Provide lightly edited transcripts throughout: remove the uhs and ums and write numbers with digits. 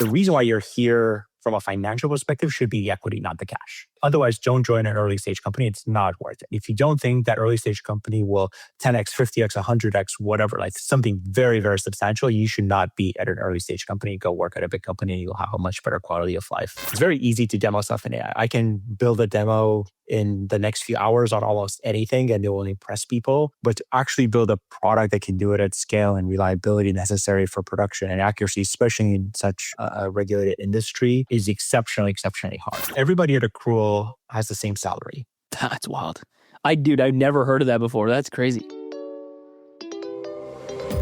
The reason why you're here from a financial perspective should be the equity, not the cash. Otherwise, don't join an early stage company. It's not worth it. If you don't think that early stage company will 10x, 50x, 100x, whatever, like something very, very substantial, you should not be at an early stage company. Go work at a big company. You'll have a much better quality of life. It's very easy to demo stuff in AI. I can build a demo in the next few hours on almost anything and it will impress people. But to actually build a product that can do it at scale and reliability necessary for production and accuracy, especially in such a regulated industry, is exceptionally hard. Everybody at Accrual has the same salary. That's wild. I've never heard of that before. That's crazy.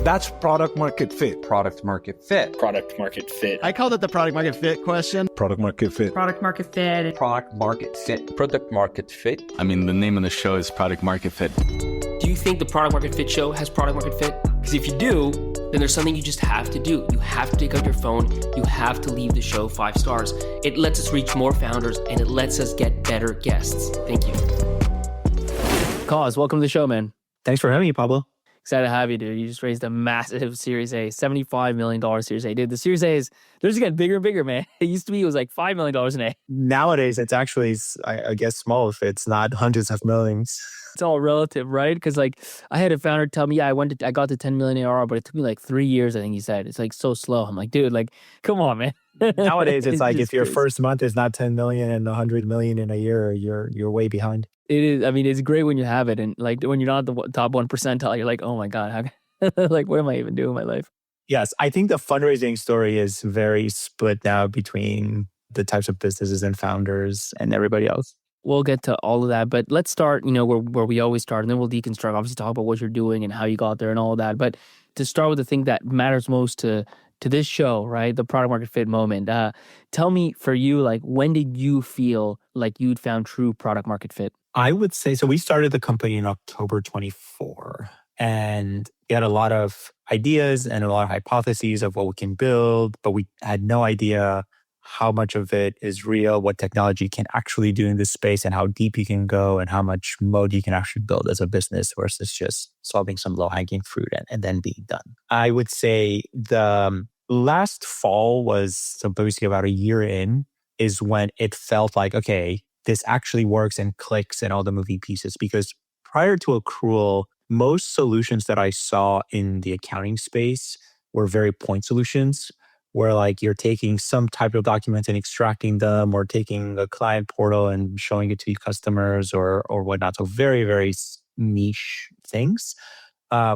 That's product market fit. Product market fit. Product market fit. I called it the product market fit question. Product market fit. Product market fit. Product market fit. Product market fit. I mean, the name of the show is Product Market Fit. Do you think the product market fit show has product market fit? Because if you do, then there's something you just have to do. You have to take out your phone. You have to leave the show 5 stars. It lets us reach more founders and it lets us get better guests. Thank you. Cos, welcome to the show, man. Thanks for having me, Pablo. Excited to have you, dude. You just raised a massive Series A, $75 million Series A. Dude, the Series A they're just getting bigger and bigger, man. It used to be, it was like $5 million an A. Nowadays, it's actually, I guess, small if it's not hundreds of millions. It's all relative, right? Because like I had a founder tell me, yeah, I got to 10 million ARR, but it took me like 3 years, I think he said. It's like so slow. I'm like, dude, like, come on, man. Nowadays, it's like if your first month is not 10 million and 100 million in a year, you're way behind. It is. I mean, it's great when you have it. And like when you're not the top 1 percentile, you're like, oh my God, like, what am I even doing in my life? Yes, I think the fundraising story is very split now between the types of businesses and founders and everybody else. We'll get to all of that, but let's start, where we always start, and then we'll deconstruct, obviously talk about what you're doing and how you got there and all of that. But to start with the thing that matters most to this show, right? The product market fit moment. Tell me, for you, like, when did you feel like you'd found true product market fit? I would say, so we started the company in October 24, and we had a lot of ideas and a lot of hypotheses of what we can build, but we had no idea how much of it is real, what technology can actually do in this space, and how deep you can go, and how much mode you can actually build as a business versus just solving some low-hanging fruit and then being done. I would say the last fall was, so basically about a year in, is when it felt like, okay, this actually works and clicks and all the moving pieces. Because prior to Accrual, most solutions that I saw in the accounting space were very point solutions, where like you're taking some type of documents and extracting them, or taking a client portal and showing it to your customers or whatnot. So very, very niche things,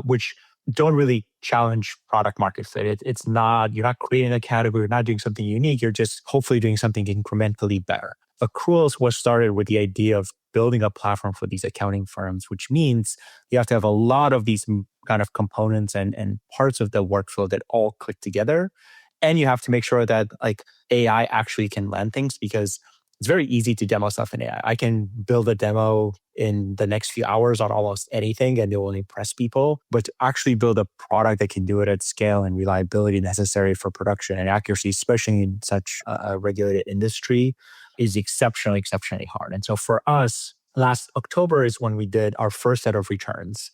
which don't really challenge product market fit. It's not, you're not creating a category, you're not doing something unique, you're just hopefully doing something incrementally better. Accrual was started with the idea of building a platform for these accounting firms, which means you have to have a lot of these kind of components and parts of the workflow that all click together. And you have to make sure that like AI actually can land things, because it's very easy to demo stuff in AI. I can build a demo in the next few hours on almost anything and it will impress people. But to actually build a product that can do it at scale and reliability necessary for production and accuracy, especially in such a regulated industry, is exceptionally hard. And so for us, last October is when we did our first set of returns,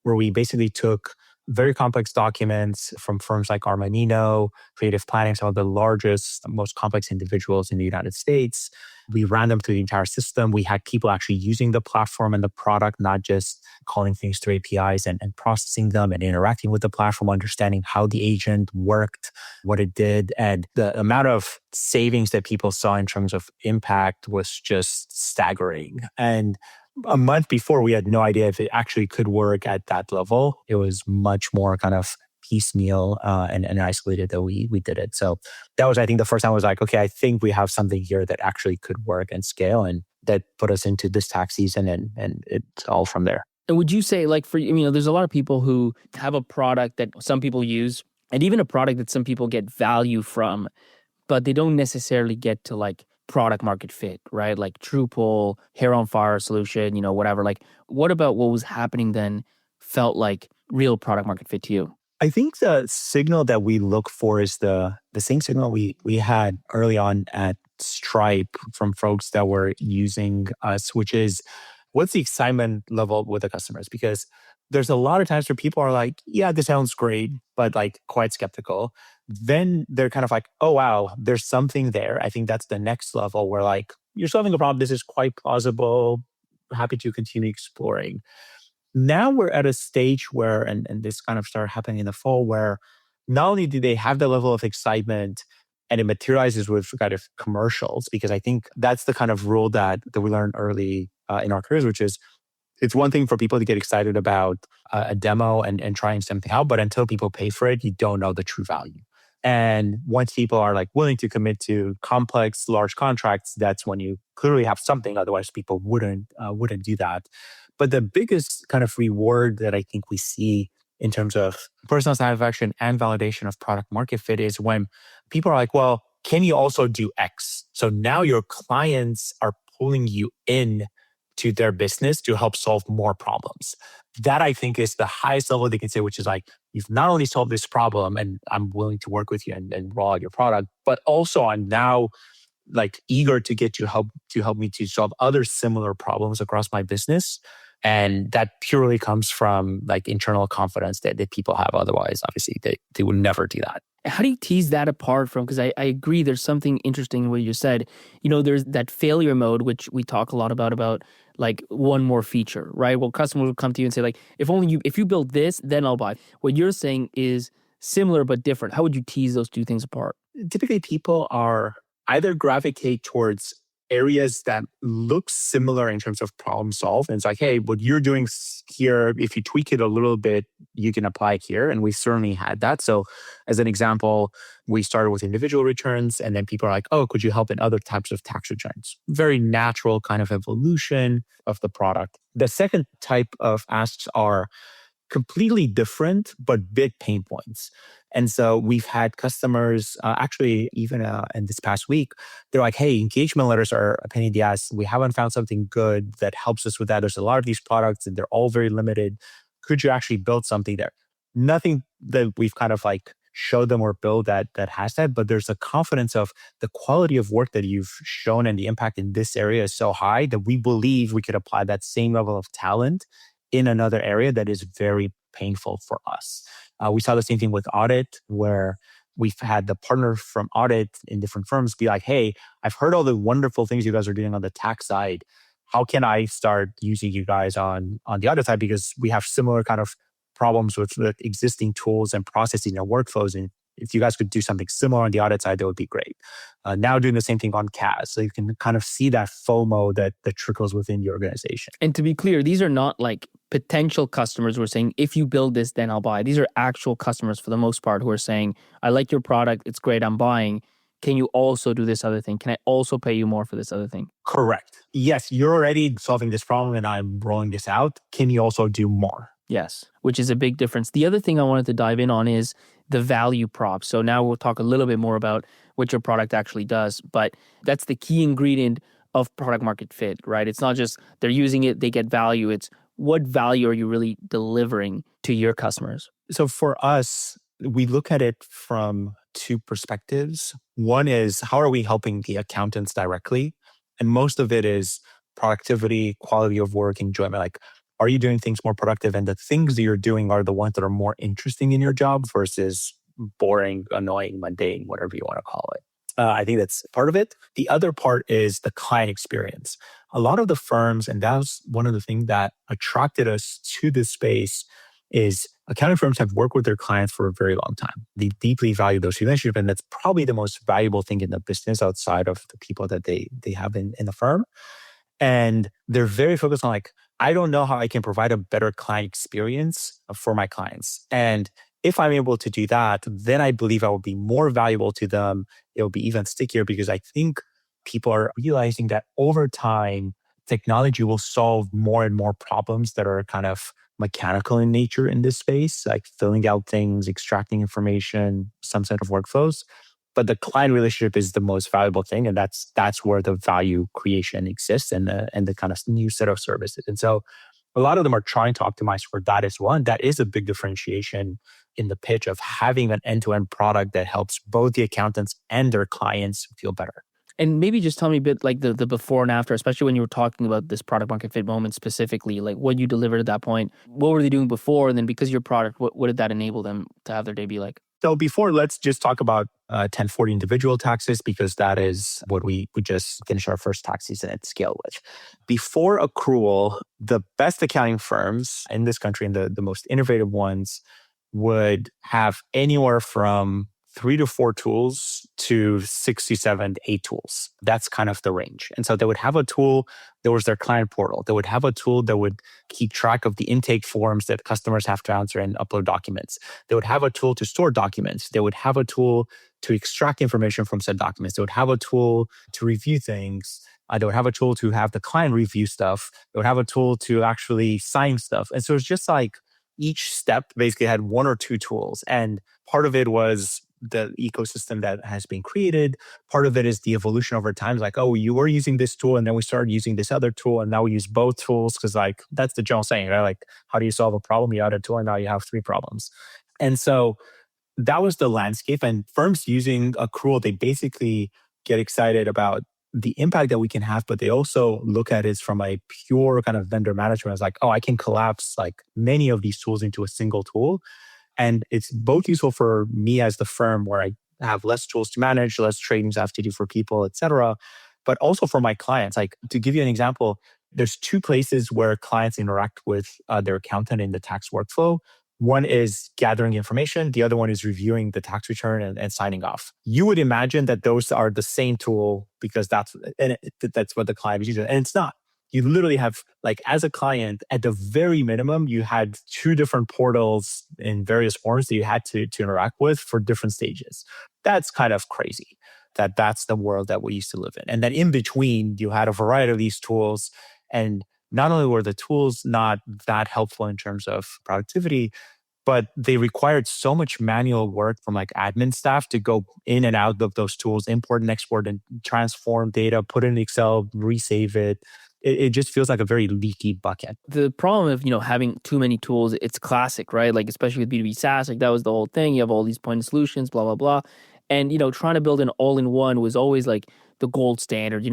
where we basically took very complex documents from firms like Armanino, Creative Planning, some of the largest, most complex individuals in the United States. We ran them through the entire system. We had people actually using the platform and the product, not just calling things through APIs and processing them and interacting with the platform, understanding how the agent worked, what it did. And the amount of savings that people saw in terms of impact was just staggering. And a month before, we had no idea if it actually could work at that level. It was much more kind of piecemeal and isolated that we did it. So that was, I think, the first time I was like, okay, I think we have something here that actually could work and scale, and that put us into this tax season, and it's all from there. And would you say, like, for there's a lot of people who have a product that some people use, and even a product that some people get value from, but they don't necessarily get to like product market fit, right? Like Drupal, hair on fire solution, whatever. Like, what about what was happening then felt like real product market fit to you? I think the signal that we look for is the same signal we had early on at Stripe from folks that were using us, which is, what's the excitement level with the customers? Because there's a lot of times where people are like, yeah, this sounds great, but like quite skeptical. Then they're kind of like, oh, wow, there's something there. I think that's the next level where like, you're solving a problem. This is quite plausible. Happy to continue exploring. Now we're at a stage where, and this kind of started happening in the fall, where not only do they have the level of excitement and it materializes with kind of commercials, because I think that's the kind of rule that we learned early in our careers, which is it's one thing for people to get excited about a demo and trying something out, but until people pay for it, you don't know the true value. And once people are like willing to commit to complex, large contracts, that's when you clearly have something. Otherwise, people wouldn't do that. But the biggest kind of reward that I think we see in terms of personal satisfaction and validation of product market fit is when people are like, well, can you also do X? So now your clients are pulling you in to their business to help solve more problems. That I think is the highest level they can say, which is like, you've not only solved this problem and I'm willing to work with you and roll out your product, but also I'm now like eager to get you help me to solve other similar problems across my business. And that purely comes from like internal confidence that people have. Otherwise, obviously, they would never do that. How do you tease that apart from, because I agree there's something interesting in what you said. There's that failure mode, which we talk a lot about like one more feature, right? Well, customers will come to you and say like, if you build this, then I'll buy. What you're saying is similar but different. How would you tease those two things apart? Typically, people are either gravitate towards areas that look similar in terms of problem solve. And it's like, hey, what you're doing here, if you tweak it a little bit, you can apply it here. And we certainly had that. So as an example, we started with individual returns and then people are like, oh, could you help in other types of tax returns? Very natural kind of evolution of the product. The second type of asks are completely different, but big pain points. And so we've had customers, actually, even in this past week, they're like, hey, engagement letters are a pain in the ass. We haven't found something good that helps us with that. There's a lot of these products and they're all very limited. Could you actually build something there? Nothing that we've kind of like showed them or build that has that, but there's a confidence of the quality of work that you've shown and the impact in this area is so high that we believe we could apply that same level of talent in another area that is very painful for us. We saw the same thing with audit, where we've had the partner from audit in different firms be like, hey, I've heard all the wonderful things you guys are doing on the tax side. How can I start using you guys on the audit side? Because we have similar kind of problems with the existing tools and processing and workflows. And if you guys could do something similar on the audit side, that would be great. Now doing the same thing on CAS. So you can kind of see that FOMO that trickles within the organization. And to be clear, these are not like potential customers who are saying, if you build this, then I'll buy. These are actual customers for the most part who are saying, I like your product. It's great. I'm buying. Can you also do this other thing? Can I also pay you more for this other thing? Correct. Yes, you're already solving this problem and I'm rolling this out. Can you also do more? Yes, which is a big difference. The other thing I wanted to dive in on is the value prop. So now we'll talk a little bit more about what your product actually does, but that's the key ingredient of product market fit, right? It's not just they're using it, they get value. It's what value are you really delivering to your customers? So for us, we look at it from two perspectives. One is, how are we helping the accountants directly? And most of it is productivity, quality of work, enjoyment. Like, are you doing things more productive? And the things that you're doing are the ones that are more interesting in your job versus boring, annoying, mundane, whatever you want to call it. I think that's part of it. The other part is the client experience. A lot of the firms, and that was one of the things that attracted us to this space, is accounting firms have worked with their clients for a very long time. They deeply value those relationships, and that's probably the most valuable thing in the business outside of the people that they have in the firm. And they're very focused on like, I don't know how I can provide a better client experience for my clients. And if I'm able to do that, then I believe I will be more valuable to them. It will be even stickier because I think people are realizing that over time, technology will solve more and more problems that are kind of mechanical in nature in this space, like filling out things, extracting information, some set of workflows. But the client relationship is the most valuable thing. And that's where the value creation exists and the kind of new set of services. And so a lot of them are trying to optimize for that as well. And that is a big differentiation in the pitch of having an end-to-end product that helps both the accountants and their clients feel better. And maybe just tell me a bit like the before and after, especially when you were talking about this product market fit moment specifically, like what you delivered at that point. What were they doing before? And then because of your product, what did that enable them to have their day be like? So before, let's just talk about 1040 individual taxes, because that is what we just finished our first tax season at scale with. Before Accrual, the best accounting firms in this country and the most innovative ones would have anywhere from 3 to 4 tools to 6 to 7 to 8 tools. That's kind of the range. And so they would have a tool, there was their client portal. They would have a tool that would keep track of the intake forms that customers have to answer and upload documents. They would have a tool to store documents. They would have a tool to extract information from said documents. They would have a tool to review things. They would have a tool to have the client review stuff. They would have a tool to actually sign stuff. And so it's just like each step basically had 1 or 2 tools. And part of it was the ecosystem that has been created. Part of it is the evolution over time. It's like, oh, you were using this tool and then we started using this other tool and now we use both tools because like that's the general saying, right? Like, how do you solve a problem? You add a tool and now you have 3 problems. And so that was the landscape. And firms using Accrual, they basically get excited about the impact that we can have, but they also look at it from a pure kind of vendor management as like, oh, I can collapse like many of these tools into a single tool. And it's both useful for me as the firm where I have less tools to manage, less trainings I have to do for people, et cetera, but also for my clients. Like to give you an example, there's 2 places where clients interact with their accountant in the tax workflow. One is gathering information. The other one is reviewing the tax return and signing off. You would imagine that those are the same tool because that's what the client is using. And it's not. You literally have, like, as a client, at the very minimum, you had 2 different portals in various forms that you had to interact with for different stages. That's kind of crazy that's the world that we used to live in. And then in between, you had a variety of these tools. And not only were the tools not that helpful in terms of productivity, but they required so much manual work from like admin staff to go in and out of those tools, import and export and transform data, put it in Excel, resave it. It just feels like a very leaky bucket. The problem of, having too many tools, it's classic, right? Like, especially with B2B SaaS, like that was the whole thing. You have all these point solutions, blah, blah, blah. And, trying to build an all-in-one was always like the gold standard,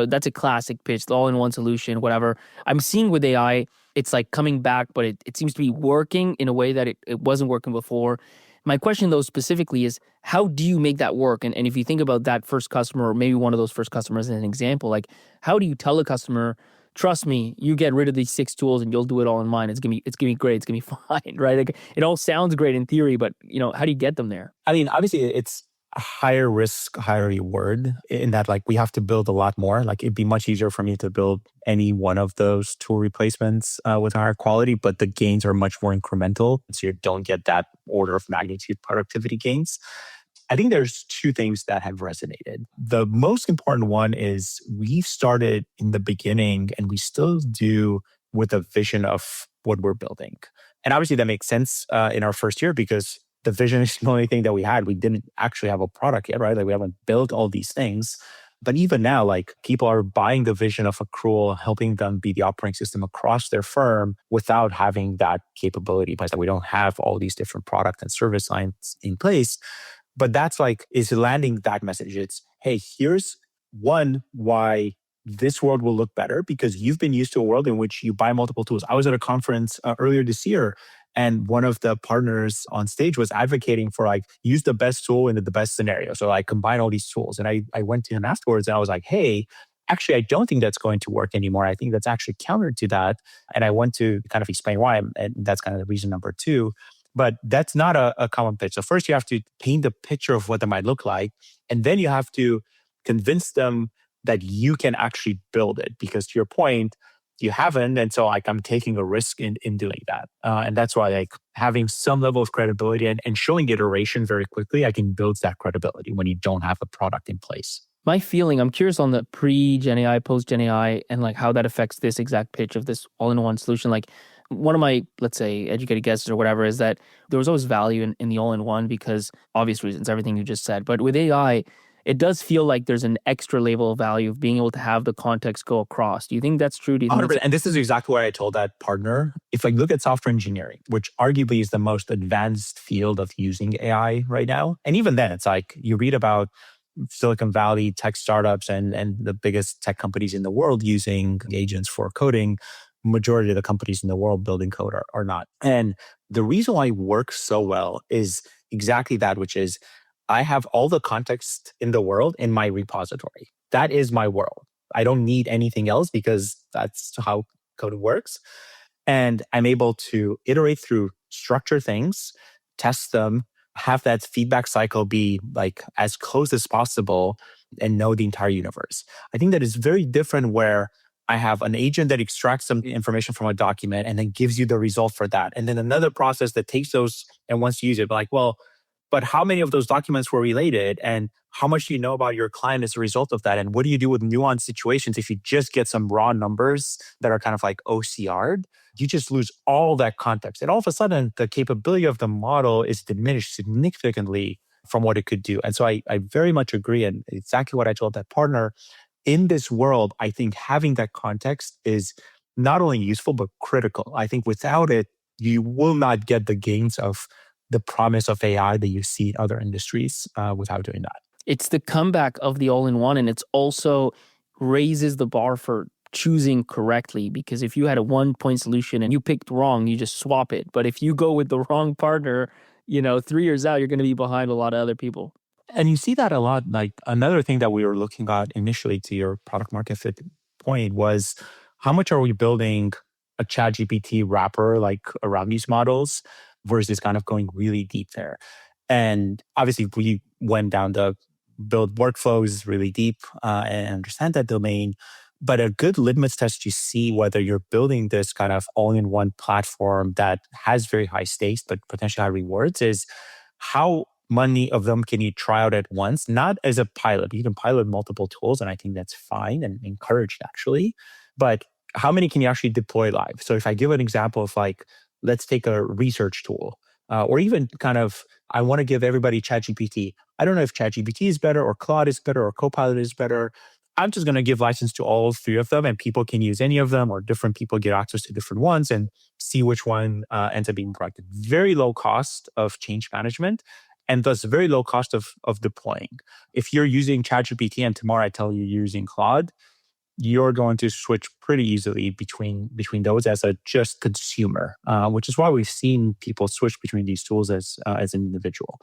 that's a classic pitch, the all-in-one solution, whatever. I'm seeing with AI, it's like coming back, but it seems to be working in a way that it wasn't working before. My question, though, specifically is, how do you make that work? And if you think about that first customer, or maybe one of those first customers as an example, like, how do you tell a customer, trust me, you get rid of these 6 tools and you'll do it all in mine. It's gonna be great. It's gonna be fine, right? Like, it all sounds great in theory, but how do you get them there? I mean, obviously, it's a higher risk, higher reward in that, like, we have to build a lot more. Like, it'd be much easier for me to build any one of those tool replacements with higher quality, but the gains are much more incremental. So you don't get that order of magnitude productivity gains. I think there's 2 things that have resonated. The most important one is we've started in the beginning, and we still do, with a vision of what we're building. And obviously that makes sense in our first year because the vision is the only thing that we had. We didn't actually have a product yet, right? Like, we haven't built all these things. But even now, like, people are buying the vision of Accrual, helping them be the operating system across their firm without having that capability. Because we don't have all these different product and service lines in place. But that's like, is landing that message. It's, hey, here's one, why this world will look better because you've been used to a world in which you buy multiple tools. I was at a conference earlier this year, and one of the partners on stage was advocating for, like, use the best tool in the best scenario. So I combine all these tools. And I went to him afterwards and I was like, hey, actually, I don't think that's going to work anymore. I think that's actually counter to that. And I went to kind of explain why. And that's kind of the reason number 2. But that's not a common pitch. So first you have to paint a picture of what that might look like. And then you have to convince them that you can actually build it. Because to your point, you haven't. And so, like, I'm taking a risk in doing that. And that's why, like, having some level of credibility and showing iteration very quickly, I can build that credibility when you don't have a product in place. My feeling, I'm curious on the pre-Gen AI, post-Gen AI, and like how that affects this exact pitch of this all-in-one solution. Like, one of my, let's say, educated guesses or whatever is that there was always value in the all-in-one because obvious reasons, everything you just said. But with AI, it does feel like there's an extra level of value of being able to have the context go across. Do you think that's true? Do you think 100%. And this is exactly what I told that partner. If I look at software engineering, which arguably is the most advanced field of using AI right now, and even then, it's like you read about Silicon Valley tech startups and the biggest tech companies in the world using agents for coding. Majority of the companies in the world building code are not. And the reason why it works so well is exactly that, which is I have all the context in the world in my repository. That is my world. I don't need anything else because that's how code works. And I'm able to iterate through structure things, test them, have that feedback cycle be like as close as possible and know the entire universe. I think that is very different where I have an agent that extracts some information from a document and then gives you the result for that. And then another process that takes those and wants to use it, but like, well, but how many of those documents were related? And how much do you know about your client as a result of that? And what do you do with nuanced situations if you just get some raw numbers that are kind of like OCR'd? You just lose all that context. And all of a sudden, the capability of the model is diminished significantly from what it could do. And so I very much agree. And exactly what I told that partner. In this world, I think having that context is not only useful, but critical. I think without it, you will not get the gains of the promise of AI that you see in other industries without doing that. It's the comeback of the all-in-one, and it's also raises the bar for choosing correctly, because if you had a one-point solution and you picked wrong, you just swap it. But if you go with the wrong partner, 3 years out, you're going to be behind a lot of other people. And you see that a lot. Like another thing that we were looking at initially to your product market fit point was how much are we building a ChatGPT wrapper like around these models versus kind of going really deep there. And obviously we went down the build workflows really deep and understand that domain. But a good litmus test to see whether you're building this kind of all-in-one platform that has very high stakes but potentially high rewards is how many of them can you try out at once, not as a pilot. You can pilot multiple tools, and I think that's fine and encouraged actually. But how many can you actually deploy live? So if I give an example of like, let's take a research tool, or even kind of, I want to give everybody ChatGPT. I don't know if ChatGPT is better or Claude is better or Copilot is better. I'm just going to give license to all three of them and people can use any of them, or different people get access to different ones and see which one ends up being corrected. Very low cost of change management and thus very low cost of deploying. If you're using ChatGPT and tomorrow I tell you you're using Claude, you're going to switch pretty easily between those as a just consumer, which is why we've seen people switch between these tools as an individual.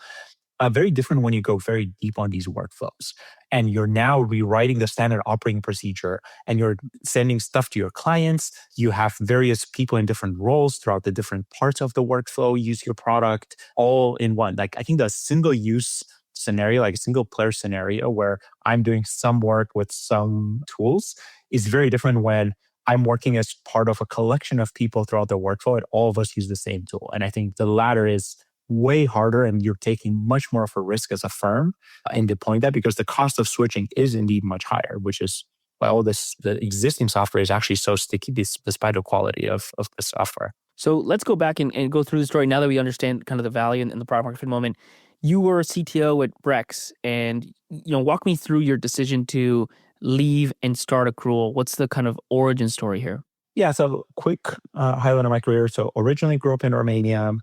Very different when you go very deep on these workflows and you're now rewriting the standard operating procedure and you're sending stuff to your clients. You have various people in different roles throughout the different parts of the workflow use your product all in one. Like I think the single use scenario, like a single player scenario where I'm doing some work with some tools is very different when I'm working as part of a collection of people throughout the workflow and all of us use the same tool. And I think the latter is way harder and you're taking much more of a risk as a firm in deploying that because the cost of switching is indeed much higher, which is why all the existing software is actually so sticky despite the quality of the software. So let's go back and go through the story now that we understand kind of the value in the product market fit moment. You were a CTO at Brex and walk me through your decision to leave and start Accrual. What's the kind of origin story here? Yeah, so quick highlight of my career. So originally grew up in Romania,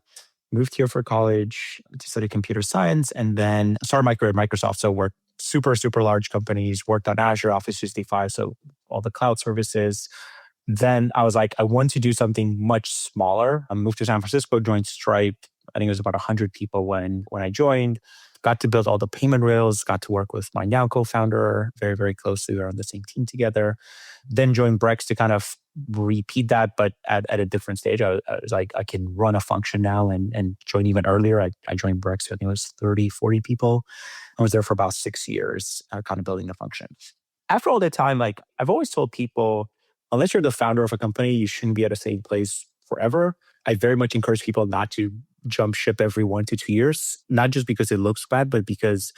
moved here for college to study computer science, and then started my career at Microsoft. So worked super large companies, worked on Azure, Office 365, so all the cloud services. Then I was like, I want to do something much smaller. I moved to San Francisco, joined Stripe. I think it was about 100 people when I joined. Got to build all the payment rails, got to work with my now co-founder very closely. We were on the same team together. Then joined Brex to kind of repeat that, but at a different stage. I was like, I can run a function now and join even earlier. I joined Brex, I think it was 30, 40 people. I was there for about 6 years, kind of building the function. After all that time, like I've always told people, unless you're the founder of a company, you shouldn't be at the same place forever. I very much encourage people not to jump ship every 1 to 2 years, not just because it looks bad, but because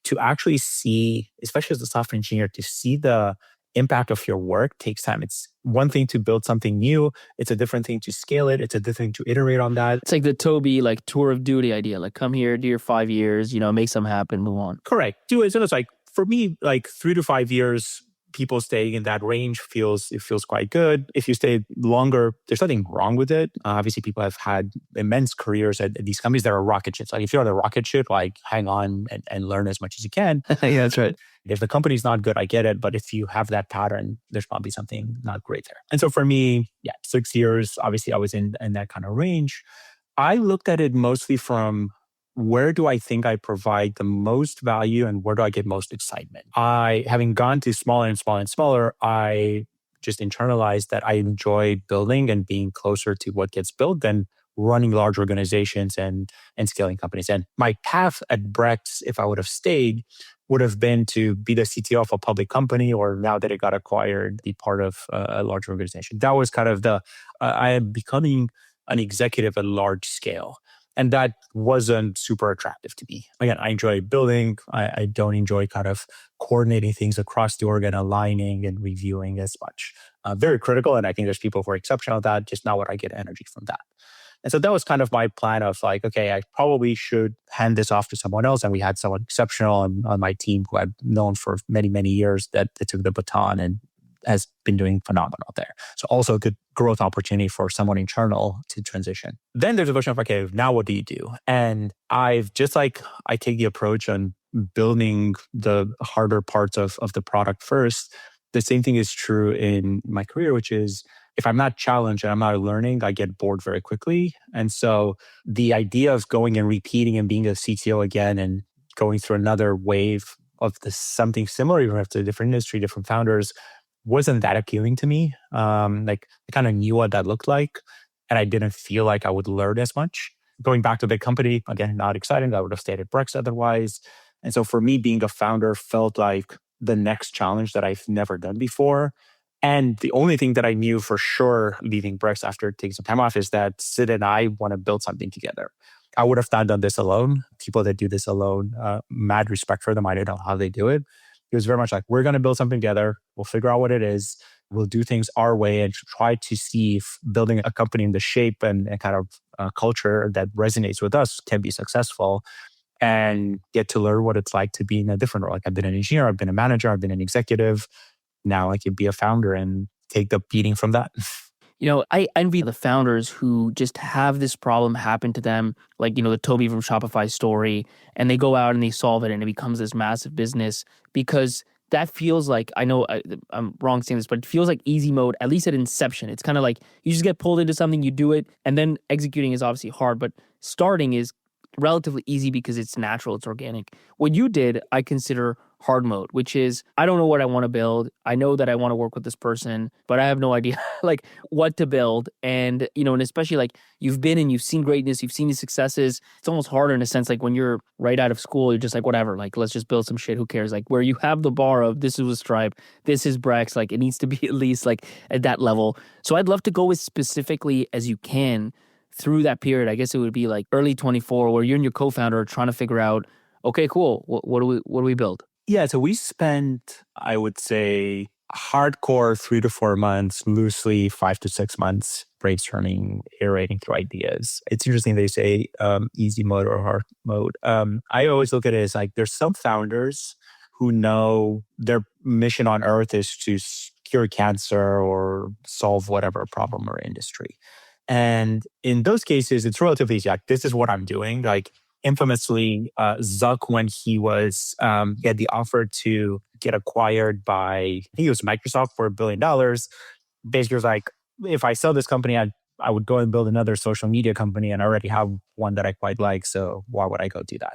to actually see, especially as a software engineer, to see the impact of your work takes time. It's one thing to build something new. It's a different thing to scale it. It's a different thing to iterate on that. It's like the Toby tour of duty idea. Like come here, do your 5 years, make something happen, move on. Correct. Do it. So it's like for me, like 3 to 5 years people staying in that range feels quite good. If you stay longer, there's nothing wrong with it. Obviously, people have had immense careers at these companies that are rocket ships. Like if you're on a rocket ship, like hang on and learn as much as you can. Yeah, that's right. If the company's not good, I get it. But if you have that pattern, there's probably something not great there. And so for me, 6 years, obviously I was in that kind of range. I looked at it mostly from where do I think I provide the most value and where do I get most excitement? Having gone to smaller and smaller and smaller, I just internalized that I enjoy building and being closer to what gets built than running large organizations and scaling companies. And my path at Brex, if I would have stayed, would have been to be the CTO of a public company, or now that it got acquired, be part of a large organization. That was kind of I am becoming an executive at large scale. And that wasn't super attractive to me. Again, I enjoy building. I don't enjoy kind of coordinating things across the org and aligning and reviewing as much. Very critical. And I think there's people who are exceptional at that, just not what I get energy from that. And so that was kind of my plan of like, okay, I probably should hand this off to someone else. And we had someone exceptional on my team who I'd known for many, many years that took the baton and has been doing phenomenal there. So also a good growth opportunity for someone internal to transition. Then there's a question of, okay, now what do you do? And I've just like, I take the approach on building the harder parts of the product first. The same thing is true in my career, which is if I'm not challenged and I'm not learning, I get bored very quickly. And so the idea of going and repeating and being a CTO again and going through another wave of something similar, even if it's a different industry, different founders, wasn't that appealing to me. Like I kind of knew what that looked like, and I didn't feel like I would learn as much. Going back to a big company, again, not exciting. I would have stayed at Brex otherwise. And so for me, being a founder felt like the next challenge that I've never done before. And the only thing that I knew for sure leaving Brex after taking some time off is that Sid and I want to build something together. I would have not done this alone. People that do this alone, mad respect for them. I don't know how they do it. It was very much like, we're going to build something together. We'll figure out what it is. We'll do things our way and try to see if building a company in the shape and kind of culture that resonates with us can be successful, and get to learn what it's like to be in a different role. Like I've been an engineer, I've been a manager, I've been an executive. Now I can be a founder and take the beating from that. You know, I envy the founders who just have this problem happen to them, like, you know, the Toby from Shopify story, and they go out and they solve it and it becomes this massive business, because that feels like, I know I'm wrong saying this, but it feels like easy mode, at least at inception. It's kind of like you just get pulled into something, you do it, and then executing is obviously hard, but starting is relatively easy because it's natural, it's organic. What you did, I consider hard mode, which is, I don't know what I want to build. I know that I want to work with this person, but I have no idea like what to build. And, you know, and especially like you've been and you've seen greatness, you've seen these successes. It's almost harder in a sense, like when you're right out of school, you're just like, whatever, like, let's just build some shit. Who cares? Like where you have the bar of this is with Stripe, this is Brex, like it needs to be at least like at that level. So I'd love to go as specifically as you can through that period. I guess it would be like early 24, where you and your co-founder are trying to figure out, okay, cool, what do we build? Yeah, so we spent, I would say, hardcore 3 to 4 months, loosely 5 to 6 months brainstorming, iterating through ideas. It's interesting they say easy mode or hard mode. I always look at it as like there's some founders who know their mission on earth is to cure cancer or solve whatever problem or industry. And in those cases, it's relatively easy. Like, this is what I'm doing. Like, infamously, Zuck, when he had the offer to get acquired by, I think it was Microsoft for $1 billion, basically was like, if I sell this company, I would go and build another social media company, and I already have one that I quite like, so why would I go do that?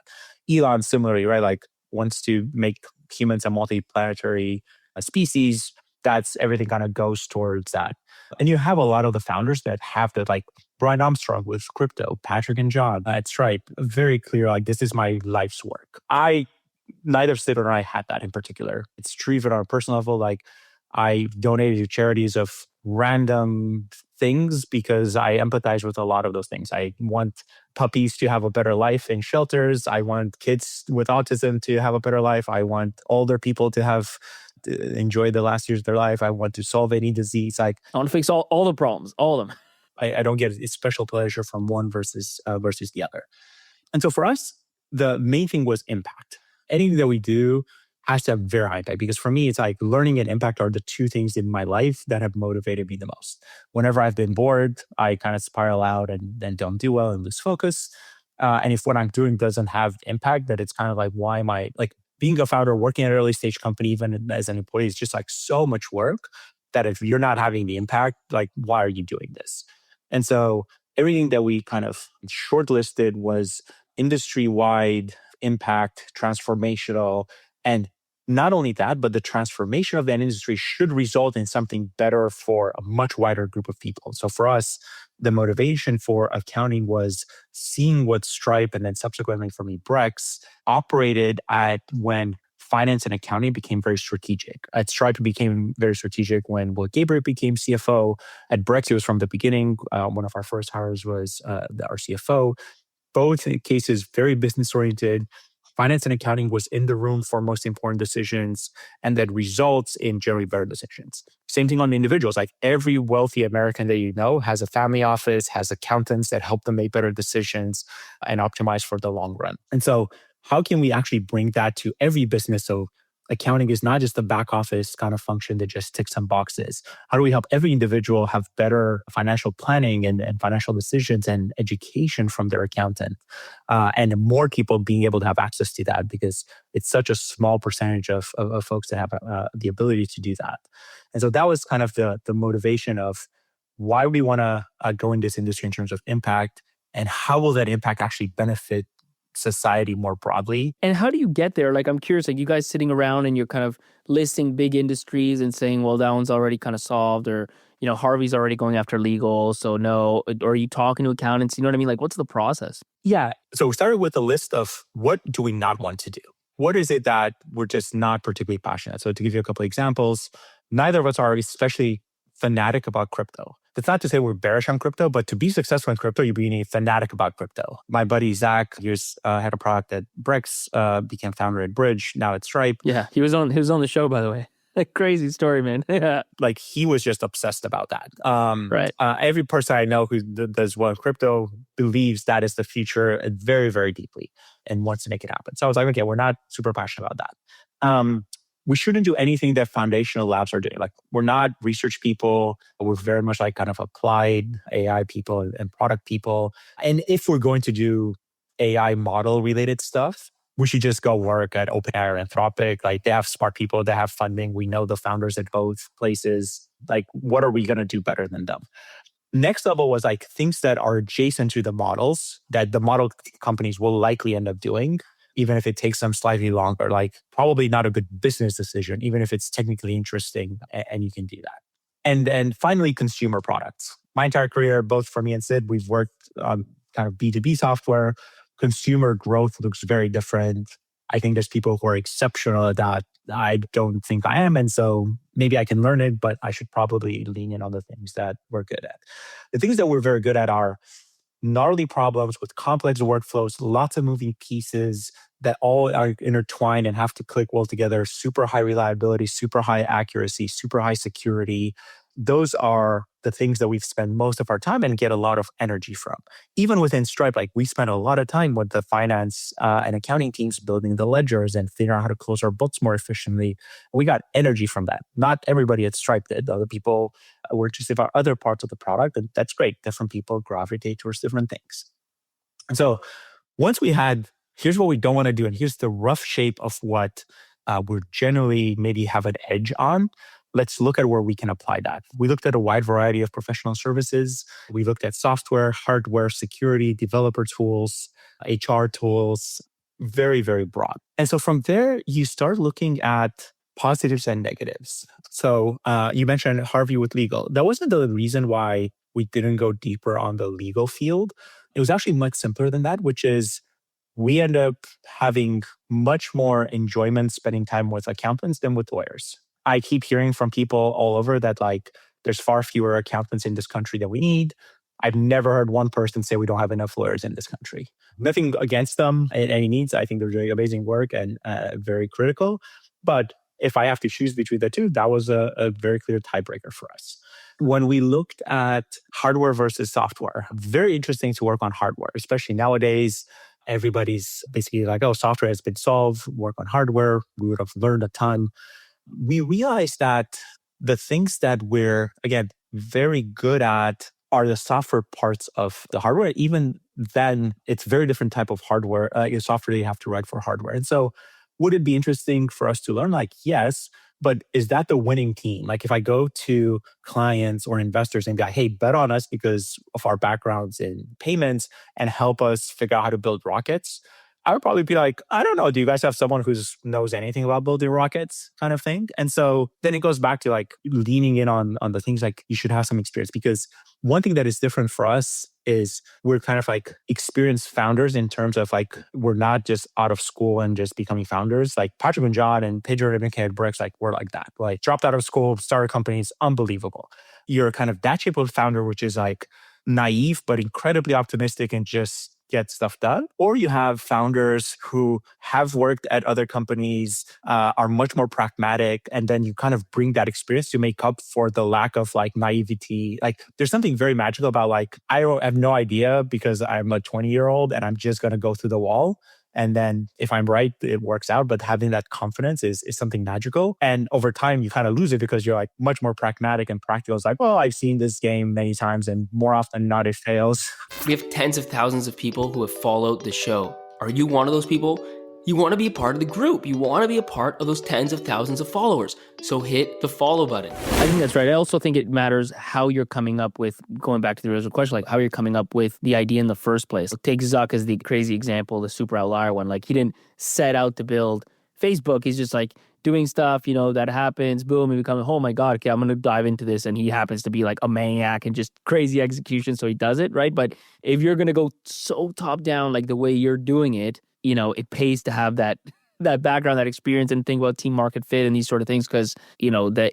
Elon, similarly, right, like wants to make humans a multi-planetary species. That's everything kind of goes towards that. And you have a lot of the founders that have that, like Brian Armstrong with crypto, Patrick and John at Stripe, very clear, like this is my life's work. Neither Sid or I had that in particular. It's true even on a personal level. Like I donated to charities of random things because I empathize with a lot of those things. I want puppies to have a better life in shelters. I want kids with autism to have a better life. I want older people to enjoy the last years of their life. I want to solve any disease. Like I want to fix all the problems, all of them. I don't get a special pleasure from one versus the other. And so for us, the main thing was impact. Anything that we do has to have very high impact. Because for me, it's like learning and impact are the two things in my life that have motivated me the most. Whenever I've been bored, I kind of spiral out and then don't do well and lose focus. And if what I'm doing doesn't have impact, that it's kind of like, why am I like being a founder, working at an early stage company, even as an employee, is just like so much work that if you're not having the impact, like, why are you doing this? And so everything that we kind of shortlisted was industry-wide impact, transformational, and not only that, but the transformation of that industry should result in something better for a much wider group of people. So for us, the motivation for accounting was seeing what Stripe and then subsequently for me, Brex operated at when finance and accounting became very strategic. At Stripe, it became very strategic when Will Gabriel became CFO. At Brex, it was from the beginning. One of our first hires was our CFO. Both cases, very business oriented. Finance and accounting was in the room for most important decisions, and that results in generally better decisions. Same thing on the individuals. Like every wealthy American that you know has a family office, has accountants that help them make better decisions and optimize for the long run. And so how can we actually bring that to every business? So accounting is not just the back office kind of function that just ticks some boxes. How do we help every individual have better financial planning and financial decisions and education from their accountant? And more people being able to have access to that, because it's such a small percentage of folks that have the ability to do that. And so that was kind of the motivation of why we want to go in this industry in terms of impact, and how will that impact actually benefit society more broadly. And how do you get there? Like, I'm curious, like you guys sitting around and you're kind of listing big industries and saying, well, that one's already kind of solved, or, Harvey's already going after legal, so no. Or are you talking to accountants? You know what I mean? Like, what's the process? Yeah. So we started with a list of what do we not want to do? What is it that we're just not particularly passionate? So to give you a couple of examples, neither of us are especially fanatic about crypto. That's not to say we're bearish on crypto, but to be successful in crypto, you be a fanatic about crypto. My buddy Zach, he's had a product at Brex, became founder at Bridge, now at Stripe. Yeah, he was on the show, by the way. Like, crazy story, man. Yeah. Like, he was just obsessed about that. Right. Every person I know who does well in crypto believes that is the future very, very deeply and wants to make it happen. So I was like, okay, we're not super passionate about that. We shouldn't do anything that foundational labs are doing. Like, we're not research people. We're very much like kind of applied AI people and product people. And if we're going to do AI model related stuff, we should just go work at OpenAI or Anthropic. Like, they have smart people, they have funding. We know the founders at both places. Like, what are we going to do better than them? Next level was like things that are adjacent to the models that the model companies will likely end up doing, even if it takes them slightly longer. Like, probably not a good business decision, even if it's technically interesting and you can do that. And finally, consumer products. My entire career, both for me and Sid, we've worked on kind of B2B software. Consumer growth looks very different. I think there's people who are exceptional at that. I don't think I am. And so maybe I can learn it, but I should probably lean in on the things that we're good at. The things that we're very good at are gnarly problems with complex workflows, lots of moving pieces that all are intertwined and have to click well together, super high reliability, super high accuracy, super high security. Those are the things that we've spent most of our time and get a lot of energy from. Even within Stripe, like, we spent a lot of time with the finance and accounting teams building the ledgers and figuring out how to close our books more efficiently. We got energy from that. Not everybody at Stripe did. Other people were interested about other parts of the product, and that's great. Different people gravitate towards different things. And so once we had, here's what we don't want to do, and here's the rough shape of what we're generally maybe have an edge on, let's look at where we can apply that. We looked at a wide variety of professional services. We looked at software, hardware, security, developer tools, HR tools, very, very broad. And so from there, you start looking at positives and negatives. So you mentioned Harvey with legal. That wasn't the reason why we didn't go deeper on the legal field. It was actually much simpler than that, which is we end up having much more enjoyment spending time with accountants than with lawyers. I keep hearing from people all over that, like, there's far fewer accountants in this country than we need. I've never heard one person say we don't have enough lawyers in this country. Nothing against them in any needs. I think they're doing amazing work and very critical. But if I have to choose between the two, that was a very clear tiebreaker for us. When we looked at hardware versus software, very interesting to work on hardware, especially nowadays. everybody's basically like, oh, software has been solved, work on hardware. We would have learned a ton. We realized that the things that we're, again, very good at are the software parts of the hardware. Even then, it's very different type of hardware, software you have to write for hardware. And so would it be interesting for us to learn? Like, yes, but is that the winning team? Like if I go to clients or investors and be like, hey, bet on us because of our backgrounds in payments and help us figure out how to build rockets, I would probably be like, I don't know, do you guys have someone who knows anything about building rockets kind of thing? And so then it goes back to like leaning in on the things like you should have some experience, because one thing that is different for us is we're kind of like experienced founders in terms of like, we're not just out of school and just becoming founders. Like Patrick and John and Pedro and at Brex, like we're like that. Like dropped out of school, started companies, unbelievable. You're kind of that shape of founder, which is like naive, but incredibly optimistic and just get stuff done. Or you have founders who have worked at other companies, are much more pragmatic, and then you kind of bring that experience to make up for the lack of like naivety. Like there's something very magical about like, I have no idea because I'm a 20-year-old and I'm just going to go through the wall. And then if I'm right, it works out. But having that confidence is something magical. And over time, you kind of lose it because you're like much more pragmatic and practical. It's like, well, I've seen this game many times and more often than not, it fails. We have tens of thousands of people who have followed the show. Are you one of those people? You want to be a part of the group. You want to be a part of those tens of thousands of followers. So hit the follow button. I think that's right. I also think it matters how you're coming up with, going back to the original question, like how you're coming up with the idea in the first place. Take Zuck as the crazy example, the super outlier one. Like he didn't set out to build Facebook. He's just like doing stuff, that happens. Boom, he becomes, oh my God, okay, I'm going to dive into this. And he happens to be like a maniac and just crazy execution. So he does it, right? But if you're going to go so top down, like the way you're doing it, it pays to have that background, that experience, and think about team market fit and these sort of things, because that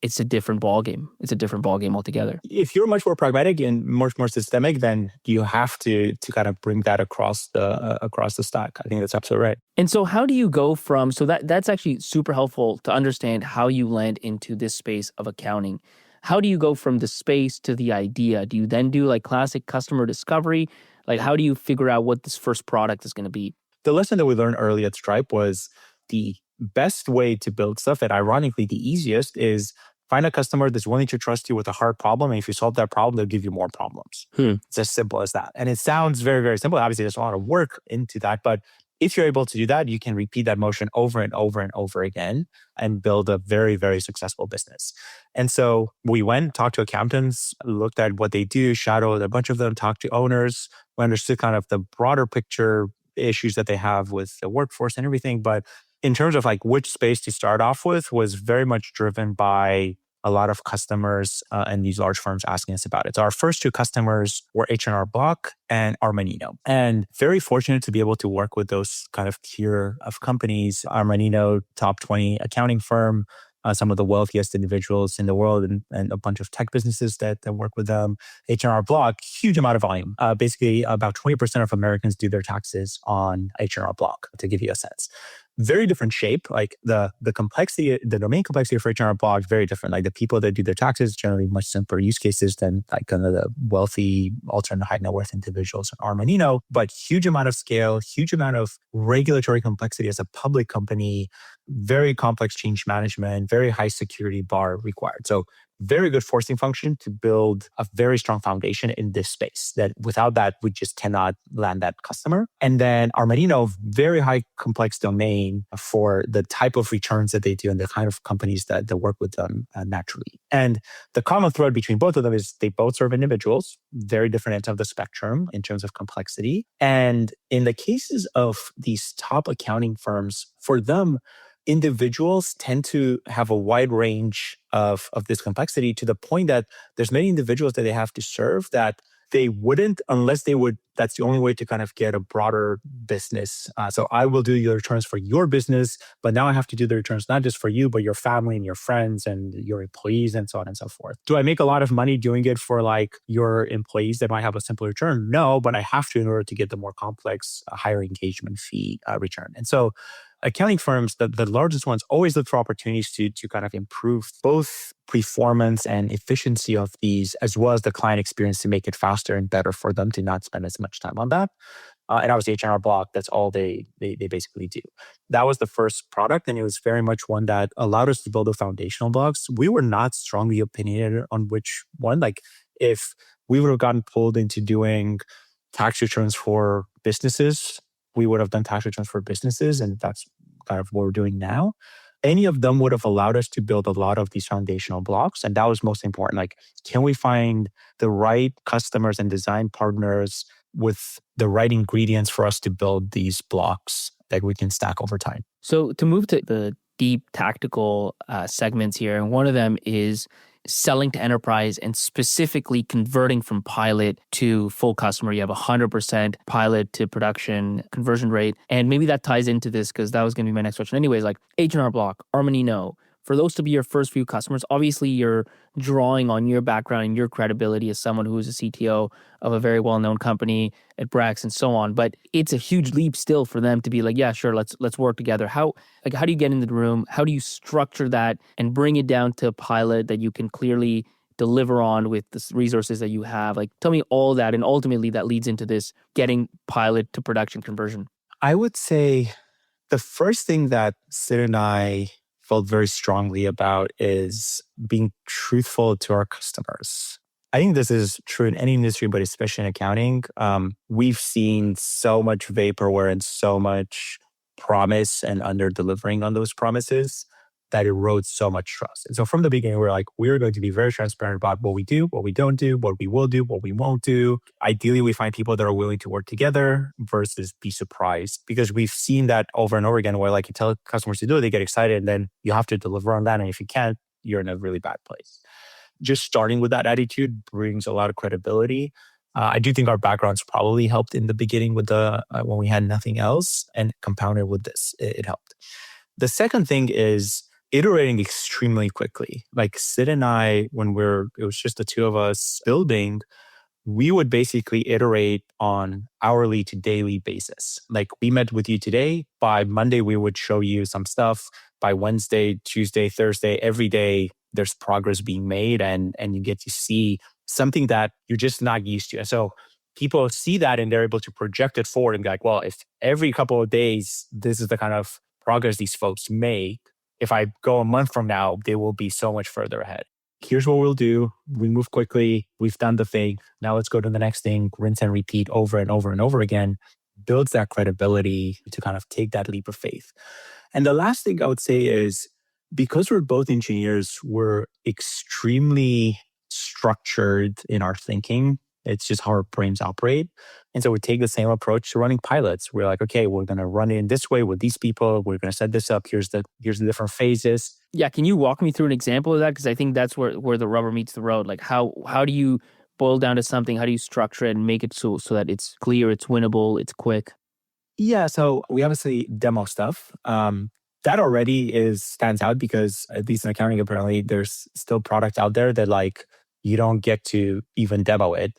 it's a different ballgame. It's a different ballgame altogether. If you're much more pragmatic and much more systemic, then you have to kind of bring that across the stack. I think that's absolutely right. And so how do you go from, so that's actually super helpful to understand how you land into this space of accounting. How do you go from the space to the idea? Do you then do like classic customer discovery? Like how do you figure out what this first product is going to be? The lesson that we learned early at Stripe was the best way to build stuff, and ironically, the easiest, is find a customer that's willing to trust you with a hard problem. And if you solve that problem, they'll give you more problems. It's as simple as that. And it sounds very, very simple. Obviously, there's a lot of work into that. But if you're able to do that, you can repeat that motion over and over and over again and build a very, very successful business. And so we went, talked to accountants, looked at what they do, shadowed a bunch of them, talked to owners. We understood kind of the broader picture issues that they have with the workforce and everything. But in terms of like which space to start off with was very much driven by a lot of customers and these large firms asking us about it. So our first two customers were H&R Block and Armanino. And very fortunate to be able to work with those kind of tier of companies. Armanino, top 20 accounting firm, some of the wealthiest individuals in the world, and a bunch of tech businesses that work with them. H&R Block, huge amount of volume. Basically, about 20% of Americans do their taxes on H&R Block, to give you a sense. Very different shape. Like the complexity, the domain complexity for H&R Block is very different. Like the people that do their taxes, generally much simpler use cases than like kind of the wealthy, ultra high net worth individuals in Armanino, but huge amount of scale, huge amount of regulatory complexity as a public company, very complex change management, very high security bar required. So very good forcing function to build a very strong foundation in this space that without that, we just cannot land that customer. And then Armanino, very high complex domain for the type of returns that they do and the kind of companies that work with them naturally. And the common thread between both of them is they both serve individuals, very different ends of the spectrum in terms of complexity. And in the cases of these top accounting firms, for them, individuals tend to have a wide range of this complexity to the point that there's many individuals that they have to serve that they wouldn't unless they would. That's the only way to kind of get a broader business. So I will do your returns for your business, but now I have to do the returns not just for you, but your family and your friends and your employees and so on and so forth. Do I make a lot of money doing it for like your employees that might have a simple return? No, but I have to in order to get the more complex, higher engagement fee return. And so accounting firms, the largest ones, always look for opportunities to kind of improve both performance and efficiency of these, as well as the client experience to make it faster and better for them to not spend as much time on that. And obviously H&R Block, that's all they basically do. That was the first product, and it was very much one that allowed us to build the foundational blocks. We were not strongly opinionated on which one. Like if we would have gotten pulled into doing tax returns for businesses, we would have done tax returns for businesses, and that's kind of what we're doing now. Any of them would have allowed us to build a lot of these foundational blocks. And that was most important. Like, can we find the right customers and design partners with the right ingredients for us to build these blocks that we can stack over time? So to move to the deep tactical segments here, and one of them is selling to enterprise and specifically converting from pilot to full customer. You have 100% pilot to production conversion rate. And maybe that ties into this because that was going to be my next question. Anyways, like H&R Block, Armanino, for those to be your first few customers, obviously you're drawing on your background and your credibility as someone who is a CTO of a very well-known company at Brex and so on. But it's a huge leap still for them to be like, yeah, sure, let's work together. How do you get into the room? How do you structure that and bring it down to a pilot that you can clearly deliver on with the resources that you have? Like, tell me all that, and ultimately that leads into this getting pilot to production conversion. I would say the first thing that Sid and I felt very strongly about is being truthful to our customers. I think this is true in any industry, but especially in accounting. We've seen so much vaporware and so much promise and under delivering on those promises that erodes so much trust. And so from the beginning, we're like, we're going to be very transparent about what we do, what we don't do, what we will do, what we won't do. Ideally, we find people that are willing to work together versus be surprised, because we've seen that over and over again where like you tell customers to do it, they get excited, and then you have to deliver on that. And if you can't, you're in a really bad place. Just starting with that attitude brings a lot of credibility. I do think our backgrounds probably helped in the beginning with the when we had nothing else, and compounded with this, it helped. The second thing is iterating extremely quickly. Like Sid and I, when it was just the two of us building, we would basically iterate on hourly to daily basis. Like we met with you today, by Monday, we would show you some stuff. By Wednesday, Tuesday, Thursday, every day, there's progress being made, and you get to see something that you're just not used to. And so people see that and they're able to project it forward and be like, well, if every couple of days, this is the kind of progress these folks make, if I go a month from now, they will be so much further ahead. Here's what we'll do. We move quickly. We've done the thing. Now let's go to the next thing. Rinse and repeat over and over and over again. Builds that credibility to kind of take that leap of faith. And the last thing I would say is, because we're both engineers, we're extremely structured in our thinking. It's just how our brains operate. And so we take the same approach to running pilots. We're like, okay, we're going to run it in this way with these people. We're going to set this up. Here's the different phases. Yeah, can you walk me through an example of that? Because I think that's where the rubber meets the road. Like how do you boil down to something? How do you structure it and make it so that it's clear, it's winnable, it's quick? Yeah, so we obviously demo stuff. That already stands out because at least in accounting, apparently there's still product out there that like you don't get to even demo it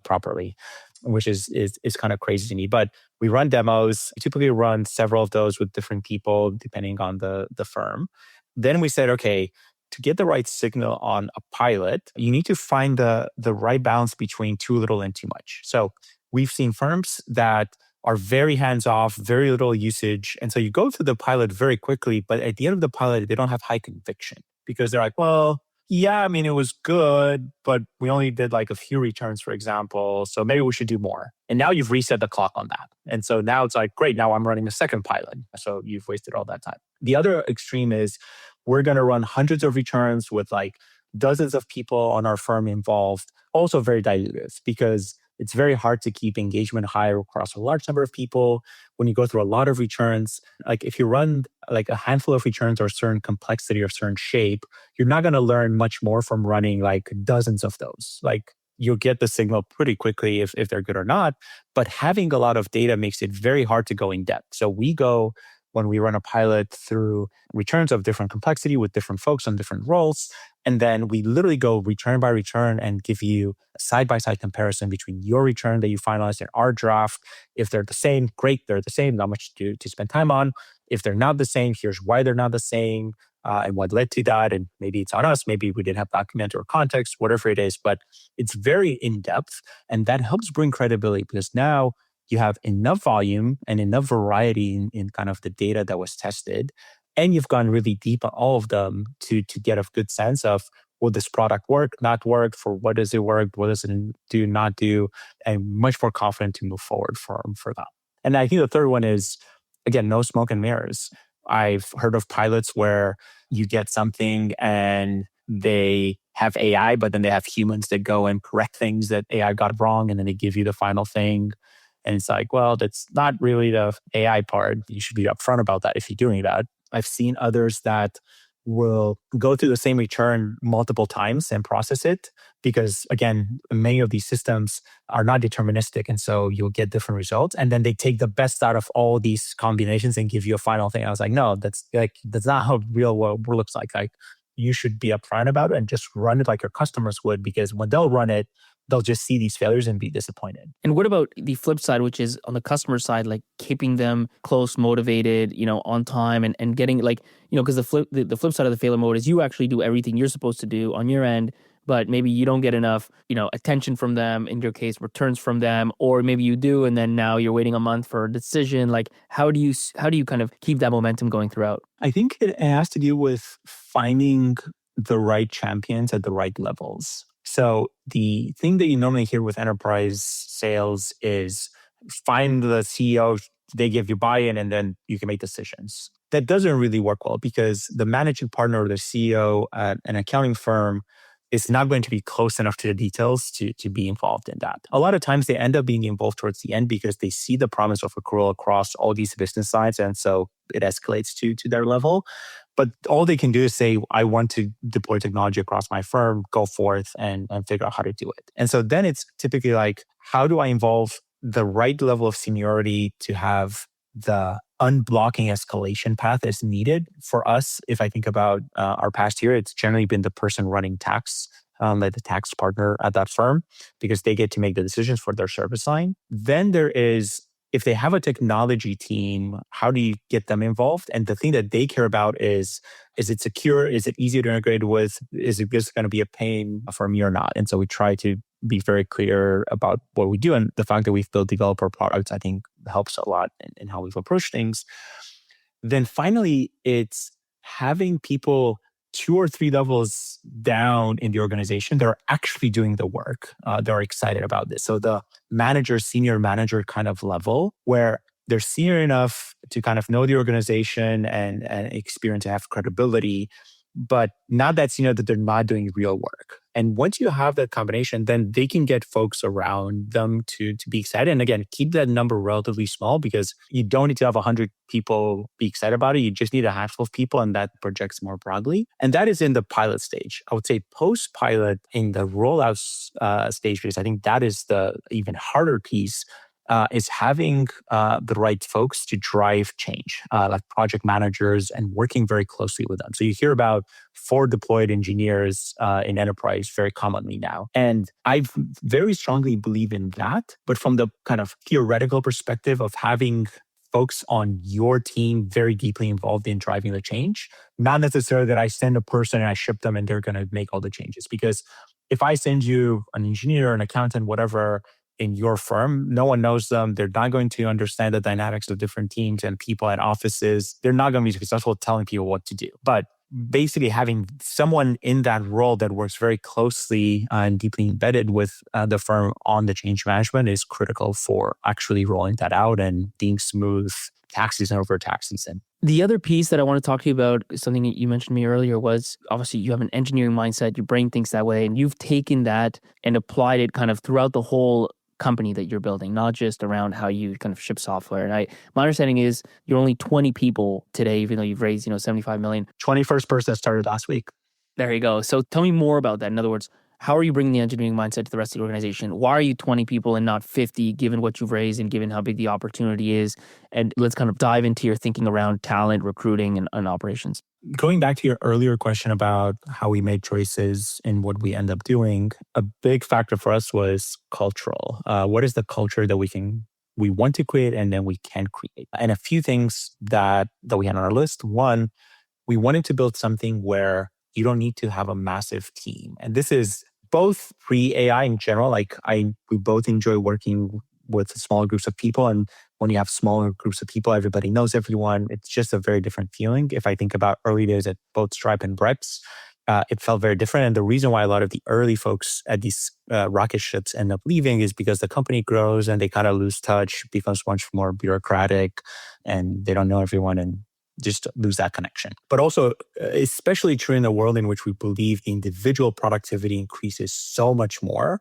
properly, which is kind of crazy to me. But we run demos. We typically run several of those with different people depending on the firm. Then we said, okay, to get the right signal on a pilot, you need to find the right balance between too little and too much. So we've seen firms that are very hands-off, very little usage. And so you go through the pilot very quickly, but at the end of the pilot, they don't have high conviction because they're like, well, yeah, I mean, it was good, but we only did like a few returns, for example. So maybe we should do more. And now you've reset the clock on that. And so now it's like, great, now I'm running a second pilot. So you've wasted all that time. The other extreme is we're going to run hundreds of returns with like dozens of people on our firm involved. Also very dilutive because it's very hard to keep engagement high across a large number of people. When you go through a lot of returns, like if you run like a handful of returns or a certain complexity or certain shape, you're not going to learn much more from running like dozens of those. Like you'll get the signal pretty quickly if they're good or not. But having a lot of data makes it very hard to go in depth. So we go, when we run a pilot, through returns of different complexity with different folks on different roles. And then we literally go return by return and give you a side-by-side comparison between your return that you finalized and our draft. If they're the same, great, they're the same, not much to spend time on. If they're not the same, here's why they're not the same and what led to that. And maybe it's on us, maybe we didn't have document or context, whatever it is, but it's very in-depth. And that helps bring credibility because now you have enough volume and enough variety in kind of the data that was tested, and you've gone really deep on all of them to get a good sense of, will this product work, not work, for what does it work, what does it do, not do, and much more confident to move forward for that. And I think the third one is, again, no smoke and mirrors. I've heard of pilots where you get something and they have AI, but then they have humans that go and correct things that AI got wrong, and then they give you the final thing. And it's like, well, that's not really the AI part. You should be upfront about that if you're doing that. I've seen others that will go through the same return multiple times and process it, because again, many of these systems are not deterministic, and so you'll get different results, and then they take the best out of all these combinations and give you a final thing. I was like, no, that's not how real world looks like. Like, you should be upfront about it and just run it like your customers would, because when they'll run it, they'll just see these failures and be disappointed. And what about the flip side, which is on the customer side, like keeping them close, motivated, on time, and getting because the flip side of the failure mode is you actually do everything you're supposed to do on your end, but maybe you don't get enough, attention from them, in your case, returns from them, or maybe you do, and then now you're waiting a month for a decision. Like, how do you kind of keep that momentum going throughout? I think it has to do with finding the right champions at the right levels. So the thing that you normally hear with enterprise sales is find the CEO, they give you buy-in, and then you can make decisions. That doesn't really work well, because the managing partner or the CEO at an accounting firm is not going to be close enough to the details to be involved in that. A lot of times they end up being involved towards the end because they see the promise of accrual across all these business sides, and so it escalates to their level. But all they can do is say, I want to deploy technology across my firm, go forth and figure out how to do it. And so then it's typically like, how do I involve the right level of seniority to have the unblocking escalation path as needed? For us, if I think about our past year, it's generally been the person running tax, like the tax partner at that firm, because they get to make the decisions for their service line. Then there is, if they have a technology team, how do you get them involved? And the thing that they care about is it secure? Is it easy to integrate with? Is it just going to be a pain for me or not? And so we try to be very clear about what we do. And the fact that we've built developer products, I think, helps a lot in how we've approached things. Then finally, it's having people 2 or 3 levels down in the organization that are actually doing the work. They're excited about this. So the manager, senior manager kind of level, where they're senior enough to kind of know the organization and experience and have credibility, but not that senior that they're not doing real work. And once you have that combination, then they can get folks around them to be excited. And again, keep that number relatively small, because you don't need to have 100 people be excited about it. You just need a handful of people, and that projects more broadly. And that is in the pilot stage. I would say post-pilot, in the rollout stage, because I think that is the even harder piece, is having the right folks to drive change, like project managers, and working very closely with them. So you hear about 4 deployed engineers in enterprise very commonly now. And I very strongly believe in that. But from the kind of theoretical perspective of having folks on your team very deeply involved in driving the change, not necessarily that I send a person and I ship them and they're going to make all the changes. Because if I send you an engineer, an accountant, whatever, in your firm, no one knows them. They're not going to understand the dynamics of different teams and people at offices. They're not going to be successful at telling people what to do. But basically having someone in that role that works very closely and deeply embedded with the firm on the change management is critical for actually rolling that out and being smooth tax season over tax season. The other piece that I want to talk to you about, something that you mentioned to me earlier, was obviously you have an engineering mindset, your brain thinks that way, and you've taken that and applied it kind of throughout the whole company that you're building, not just around how you kind of ship software. And my understanding is you're only 20 people today, even though you've raised, $75 million. 21st person that started last week. There you go. So tell me more about that. In other words, how are you bringing the engineering mindset to the rest of the organization? Why are you 20 people and not 50, given what you've raised and given how big the opportunity is? And let's kind of dive into your thinking around talent, recruiting, and operations. Going back to your earlier question about how we made choices and what we end up doing, a big factor for us was cultural. What is the culture that we want to create and then we can create? And a few things that we had on our list. One, we wanted to build something where you don't need to have a massive team. And this is both pre-AI in general. We both enjoy working with smaller groups of people. And when you have smaller groups of people, everybody knows everyone. It's just a very different feeling. If I think about early days at both Stripe and Brex, it felt very different. And the reason why a lot of the early folks at these rocket ships end up leaving is because the company grows and they kind of lose touch, becomes much more bureaucratic, and they don't know everyone and just lose that connection. But also, especially true in a world in which we believe the individual productivity increases so much more,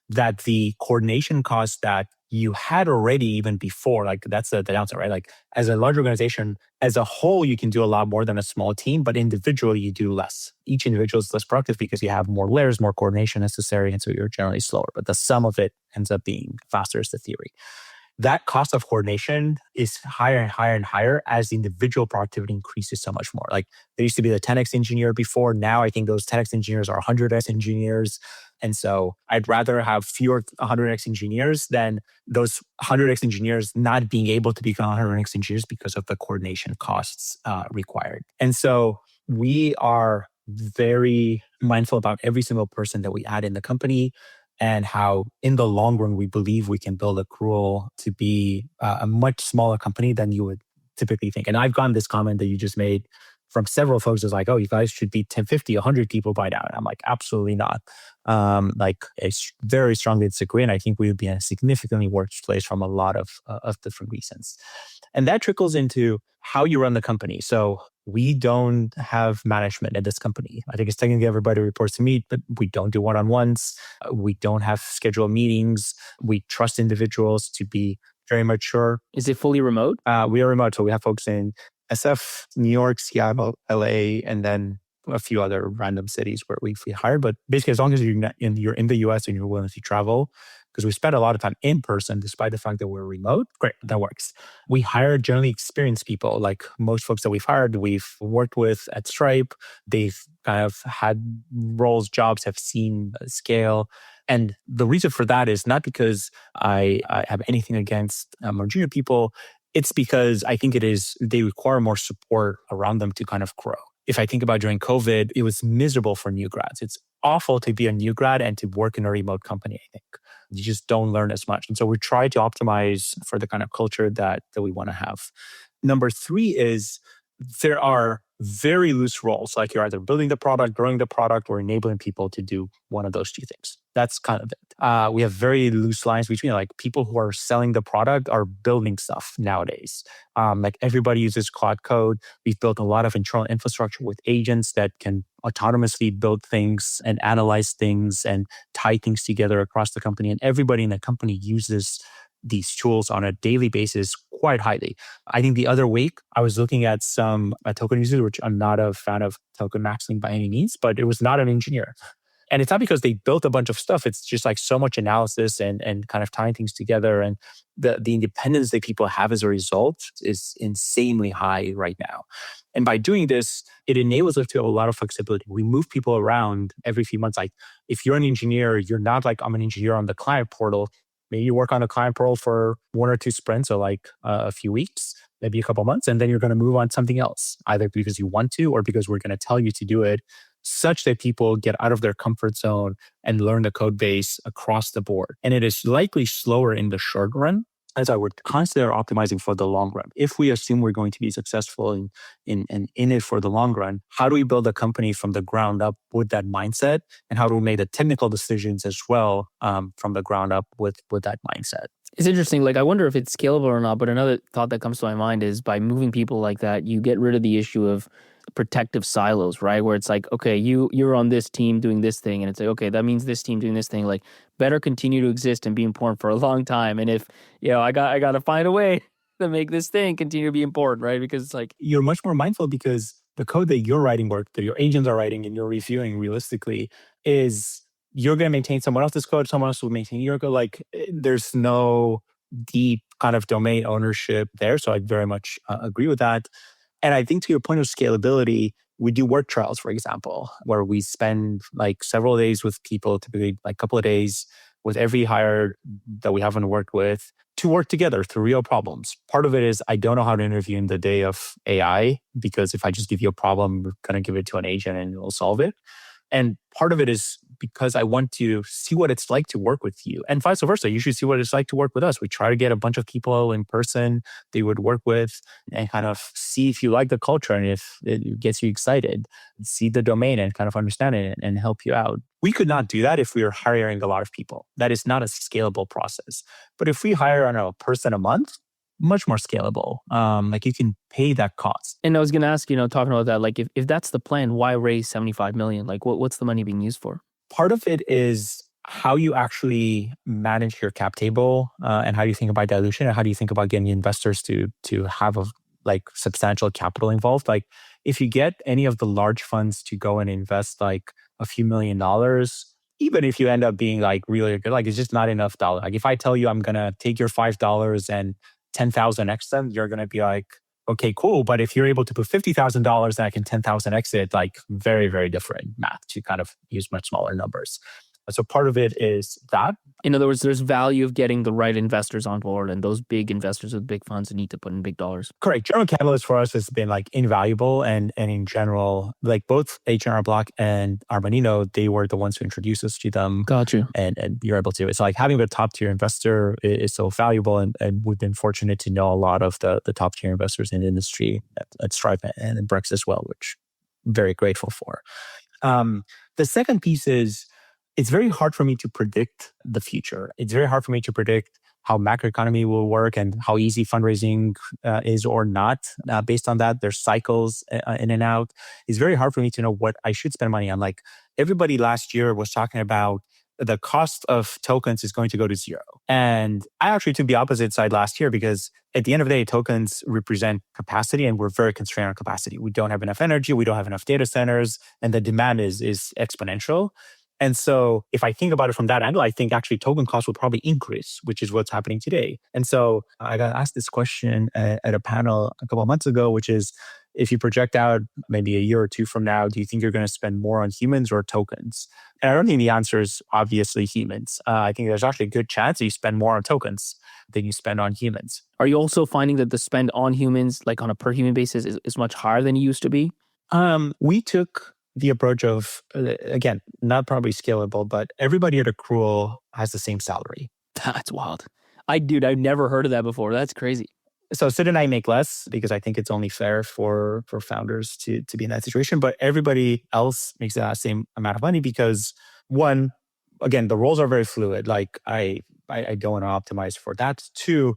that the coordination costs that you had already even before, like that's the downside, right? Like as a large organization, as a whole, you can do a lot more than a small team, but individually you do less. Each individual is less productive because you have more layers, more coordination necessary, and so you're generally slower. But the sum of it ends up being faster is the theory. That cost of coordination is higher and higher and higher as the individual productivity increases so much more. Like there used to be the 10x engineer before. Now I think those 10x engineers are 100x engineers. And so I'd rather have fewer 100x engineers than those 100x engineers not being able to become 100x engineers because of the coordination costs required. And so we are very mindful about every single person that we add in the company, and how in the long run, we believe we can build Accrual to be a much smaller company than you would typically think. And I've gotten this comment that you just made from several folks is like, oh, you guys should be 10, 50, 100 people by now. And I'm like, absolutely not. I very strongly disagree. And I think we would be in a significantly worse place from a lot of different reasons. And that trickles into how you run the company. So we don't have management at this company. I think it's technically everybody reports to me, but we don't do one-on-ones. We don't have scheduled meetings. We trust individuals to be very mature. Is it fully remote? We are remote. So we have folks in SF, New York, Seattle, LA, and then a few other random cities where we hired. But basically, as long as you're in the US and you're willing to travel, because we spend a lot of time in person, despite the fact that we're remote, great, that works. We hire generally experienced people. Like most folks that we've hired, we've worked with at Stripe. They've kind of had roles, jobs, have seen scale. And the reason for that is not because I have anything against more junior people. It's because I think they require more support around them to kind of grow. If I think about during COVID, it was miserable for new grads. It's awful to be a new grad and to work in a remote company, I think. You just don't learn as much. And so we try to optimize for the kind of culture that we want to have. Number 3 is there are very loose roles. Like you're either building the product, growing the product, or enabling people to do one of those 2 things. That's kind of it. We have very loose lines between like people who are selling the product are building stuff nowadays. Like everybody uses Cloud Code. We've built a lot of internal infrastructure with agents that can autonomously build things and analyze things and tie things together across the company. And everybody in the company uses these tools on a daily basis quite highly. I think the other week, I was looking at some token users, which I'm not a fan of token maxing by any means, but it was not an engineer. And it's not because they built a bunch of stuff. It's just like so much analysis and kind of tying things together. And the independence that people have as a result is insanely high right now. And by doing this, it enables us to have a lot of flexibility. We move people around every few months. Like if you're an engineer, you're not like, I'm an engineer on the client portal. Maybe you work on a client portal for 1 or 2 sprints or like a few weeks, maybe a couple months, and then you're going to move on to something else, either because you want to or because we're going to tell you to do it, such that people get out of their comfort zone and learn the code base across the board. And it is likely slower in the short run, as I would consider optimizing for the long run. If we assume we're going to be successful in it for the long run, how do we build a company from the ground up with that mindset? And how do we make the technical decisions as well from the ground up with that mindset? It's interesting. Like, I wonder if it's scalable or not. But another thought that comes to my mind is by moving people like that, you get rid of the issue of protective silos, right? Where it's like, okay, you're on this team doing this thing, and it's like, okay, that means this team doing this thing. Like, better continue to exist and be important for a long time. And if I got to find a way to make this thing continue to be important, right? Because it's like you're much more mindful because the code that you're writing, or that your agents are writing, and you're reviewing realistically is you're going to maintain someone else's code, someone else will maintain your code. Like there's no deep kind of domain ownership there. So I very much agree with that. And I think to your point of scalability, we do work trials, for example, where we spend like several days with people, typically like a couple of days with every hire that we haven't worked with to work together through real problems. Part of it is I don't know how to interview in the day of AI, because if I just give you a problem, we're going to give it to an agent and it will solve it. And part of it is because I want to see what it's like to work with you. And vice versa, you should see what it's like to work with us. We try to get a bunch of people in person that you would work with and kind of see if you like the culture and if it gets you excited, see the domain and kind of understand it and help you out. We could not do that if we were hiring a lot of people. That is not a scalable process. But if we hire a person a month, much more scalable. Like you can pay that cost. And I was going to ask, talking about that, like if that's the plan, why raise 75 million? Like what's the money being used for? Part of it is how you actually manage your cap table and how do you think about dilution and how do you think about getting investors to have a substantial capital involved. Like if you get any of the large funds to go and invest like a few $1,000,000, even if you end up being like really good, like it's just not enough dollars. Like if I tell you I'm going to take your $5 and 10,000x them, you're going to be like, okay, cool. But if you're able to put $50,000 and I can 10,000x it, like very, very different math to kind of use much smaller numbers. So part of it is that. In other words, there's value of getting the right investors on board, and those big investors with big funds need to put in big dollars. Correct. General Catalyst for us has been like invaluable. And in general, like both H&R Block and Armanino, they were the ones who introduced us to them. Got you. And you're able to. It's like having a top tier investor is so valuable. And we've been fortunate to know a lot of the top tier investors in the industry at Stripe and in Brex as well, which I'm very grateful for. The second piece is, it's very hard for me to predict the future. It's very hard for me to predict how macroeconomy will work and how easy fundraising is or not. Based on that, there's cycles in and out. It's very hard for me to know what I should spend money on. Like everybody last year was talking about the cost of tokens is going to go to zero. And I actually took the opposite side last year because at the end of the day, tokens represent capacity and we're very constrained on capacity. We don't have enough energy. We don't have enough data centers and the demand is exponential. And so if I think about it from that angle, I think actually token costs will probably increase, which is what's happening today. And so I got asked this question at a panel a couple of months ago, which is, if you project out maybe a year or two from now, do you think you're going to spend more on humans or tokens? And I don't think the answer is obviously humans. I think there's actually a good chance that you spend more on tokens than you spend on humans. Are you also finding that the spend on humans, like on a per human basis, is much higher than it used to be? We took the approach of, again, not probably scalable, but everybody at Accrual has the same salary. That's wild. I've never heard of that before. That's crazy. So Sid and I make less because I think it's only fair for founders to be in that situation. But everybody else makes the same amount of money because one, again, the roles are very fluid. Like I don't want to optimize for that. Two,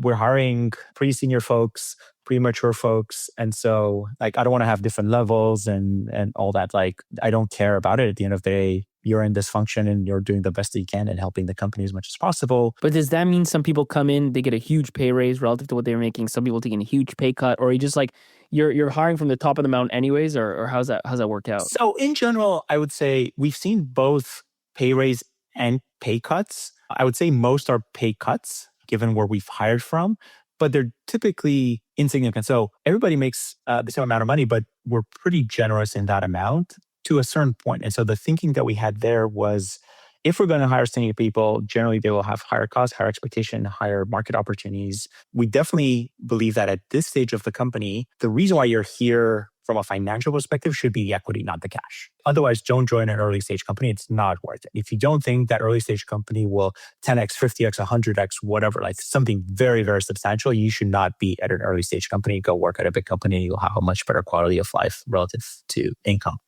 we're hiring pretty senior folks, pretty mature folks. And so like, I don't want to have different levels and all that. Like, I don't care about it. At the end of the day, you're in this function and you're doing the best that you can and helping the company as much as possible. But does that mean some people come in, they get a huge pay raise relative to what they're making? Some people taking a huge pay cut, or are you just like, you're hiring from the top of the mountain anyways, or how's that work out? So in general, I would say we've seen both pay raise and pay cuts. I would say most are pay cuts given where we've hired from, but they're typically insignificant. So everybody makes the same amount of money, but we're pretty generous in that amount to a certain point. And so the thinking that we had there was, if we're going to hire senior people, generally they will have higher costs, higher expectation, higher market opportunities. We definitely believe that at this stage of the company, the reason why you're here from a financial perspective should be the equity, not the cash. Otherwise, don't join an early stage company. It's not worth it. If you don't think that early stage company will 10x, 50x, 100x, whatever, like something very, very substantial, you should not be at an early stage company. Go work at a big company and you'll have a much better quality of life relative to income.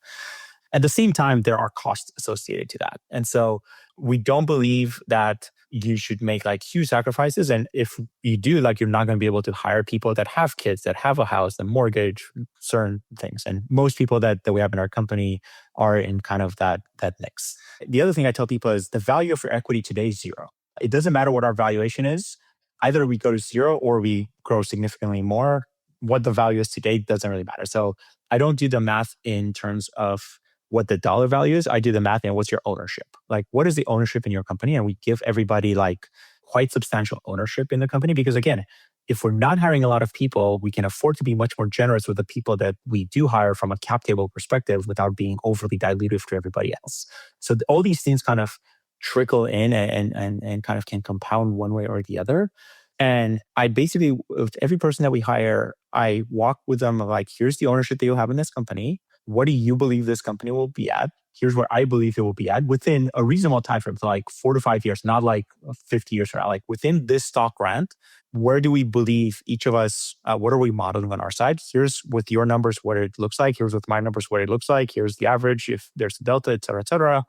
At the same time, there are costs associated to that. And so we don't believe that you should make like huge sacrifices. And if you do, like you're not going to be able to hire people that have kids, that have a house, a mortgage, certain things. And most people that we have in our company are in kind of that mix. The other thing I tell people is the value of your equity today is zero. It doesn't matter what our valuation is. Either we go to zero or we grow significantly more. What the value is today doesn't really matter. So I don't do the math in terms of what the dollar value is. I do the math and what's your ownership? Like, what is the ownership in your company? And we give everybody like quite substantial ownership in the company because again, if we're not hiring a lot of people, we can afford to be much more generous with the people that we do hire from a cap table perspective without being overly dilutive to everybody else. So all these things kind of trickle in and kind of can compound one way or the other. And I basically, with every person that we hire, I walk with them like, here's the ownership that you'll have in this company. what do you believe this company will be at? Here's where I believe it will be at within a reasonable time frame, so like 4 to 5 years, not like 50 years from now. Like within this stock grant, where do we believe each of us, what are we modeling on our side? Here's with your numbers what it looks like. Here's with my numbers what it looks like. Here's the average, if there's a delta, et cetera, et cetera.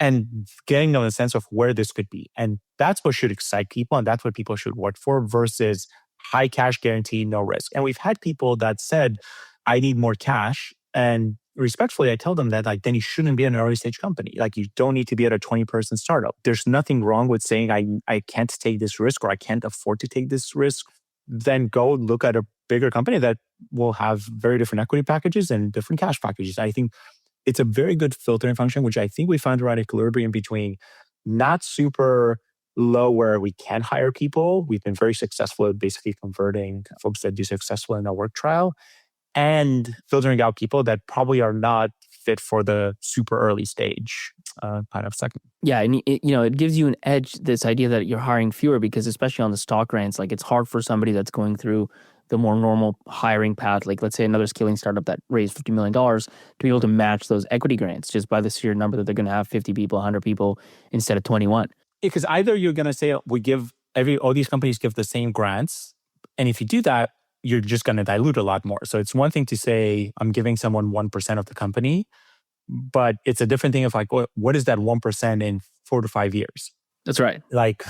And getting them a sense of where this could be. And that's what should excite people. And that's what people should work for versus high cash guarantee, no risk. And we've had people that said, I need more cash. And respectfully, I tell them that like, then you shouldn't be an early stage company. Like you don't need to be at a 20-person startup. There's nothing wrong with saying, I can't take this risk or I can't afford to take this risk. Then go look at a bigger company that will have very different equity packages and different cash packages. I think it's a very good filtering function, which I think we found around equilibrium between not super low where we can hire people. We've been very successful at basically converting folks that do successful in a work trial and filtering out people that probably are not fit for the super early stage kind of segment. Yeah, and it gives you an edge, this idea that you're hiring fewer, because especially on the stock grants, like it's hard for somebody that's going through the more normal hiring path, like let's say another scaling startup that raised $50 million, to be able to match those equity grants just by the sheer number that they're going to have 50 people, 100 people instead of 21. Because either you're going to say, all these companies give the same grants. And if you do that, you're just going to dilute a lot more. So it's one thing to say, I'm giving someone 1% of the company, but it's a different thing of like, what is that 1% in 4 to 5 years? That's right. Like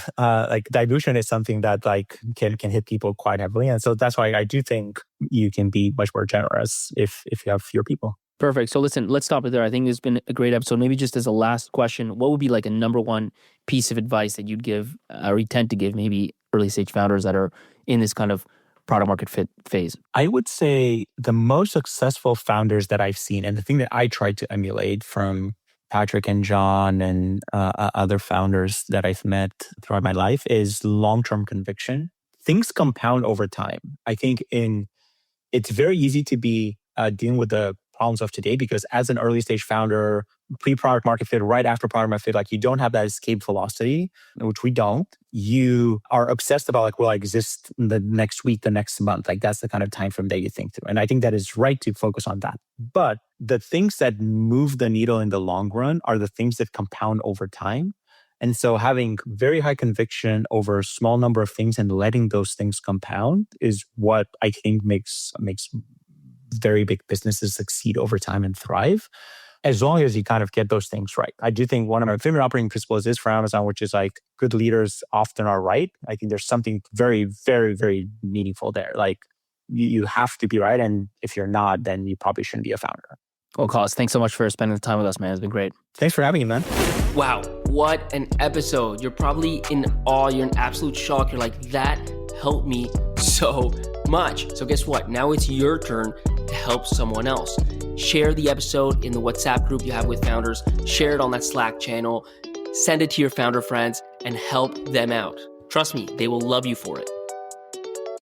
dilution is something that like can hit people quite heavily. And so that's why I do think you can be much more generous if you have fewer people. Perfect. So listen, let's stop it there. I think it's been a great episode. Maybe just as a last question, what would be like a number one piece of advice that you'd give or you tend to give maybe early stage founders that are in this kind of product market fit phase? I would say the most successful founders that I've seen, and the thing that I tried to emulate from Patrick and John and other founders that I've met throughout my life, is long-term conviction. Things compound over time. I think it's very easy to be dealing with the problems of today because as an early stage founder, pre-product market fit, right after product market fit, like you don't have that escape velocity, which we don't. You are obsessed about like, will I exist the next week, the next month? Like that's the kind of time frame that you think through. And I think that is right to focus on that. But the things that move the needle in the long run are the things that compound over time. And so having very high conviction over a small number of things and letting those things compound is what I think makes very big businesses succeed over time and thrive, as long as you kind of get those things right. I do think one of my favorite operating principles is for Amazon, which is like good leaders often are right. I think there's something very, very, very meaningful there. Like you have to be right. And if you're not, then you probably shouldn't be a founder. Well, Cos, thanks so much for spending the time with us, man. It's been great. Thanks for having me, man. Wow, what an episode. You're probably in awe. You're in absolute shock. You're like, that helped me so much. So guess what? Now it's your turn to help someone else. Share the episode in the WhatsApp group you have with founders. Share it on that Slack channel. Send it to your founder friends and help them out. Trust me, they will love you for it.